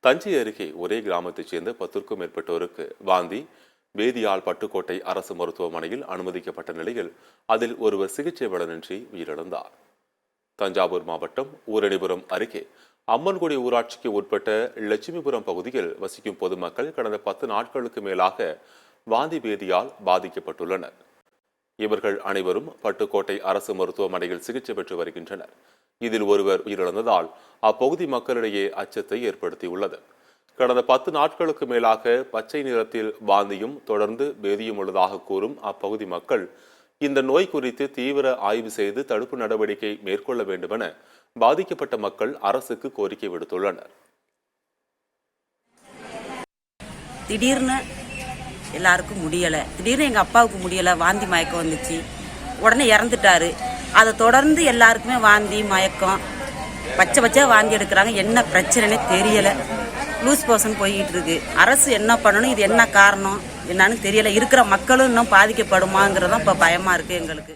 தஞ்சை அருகே ஒரே கிராமத்தைச் சேர்ந்த 10க்கும் மேற்பட்டோருக்கு வாந்தி வேதியால் பட்டுக்கோட்டை அரசு மருத்துவமனையில் அனுமதிக்கப்பட்ட நிலையில் அதில் ஒருவர் சிகிச்சை பலனின்றி உயிரிழந்தார். தஞ்சாவூர் மாவட்டம் ஊரணிபுரம் அருகே அம்மன்குடி ஊராட்சிக்கு உட்பட்ட லட்சுமிபுரம் பகுதியில் வசிக்கும் பொதுமக்கள் கடந்த 10 நாட்களுக்கு மேலாக வாந்தி பேதியால் பாதிக்கப்பட்டுள்ளனர். இவர்கள் அனைவரும் பட்டுக்கோட்டை அரசு மருத்துவமனையில் சிகிச்சை பெற்று வருகின்றனர். இதில் ஒருவர் உயிரிழந்ததால் அப்பகுதி மக்களிடையே அச்சத்தை ஏற்படுத்தியுள்ளது. கடந்த 10 நாட்களுக்கு மேலாக பச்சை நிறத்தில் வாந்தியும் தொடர்ந்து பேதியும் உள்ளதாக கூறும் அப்பகுதி மக்கள் இந்த நோய் குறித்து தீவிர ஆய்வு செய்து தடுப்பு நடவடிக்கை மேற்கொள்ள வேண்டுமென பாதிக்கப்பட்ட மக்கள் அரசுக்கு கோரிக்கை விடுத்துள்ளனர். திடீர்னு எல்லாருக்கும் முடியலை. திடீர்னு எங்கள் அப்பாவுக்கு முடியலை, வாந்தி மயக்கம் வந்துச்சு. உடனே இறந்துட்டாரு. அதை தொடர்ந்து எல்லாருக்குமே வாந்தி மயக்கம் பச்சை வாந்தி எடுக்கிறாங்க. என்ன பிரச்சனைனே தெரியலை. லூஸ் போஷன் போய்கிட்டு இருக்கு. அரசு என்ன பண்ணணும், இது என்ன காரணம் என்னன்னு தெரியலை. இருக்கிற மக்களும் இன்னும் பாதிக்கப்படுமாங்கிறதான் இப்போ பயமாக இருக்குது எங்களுக்கு.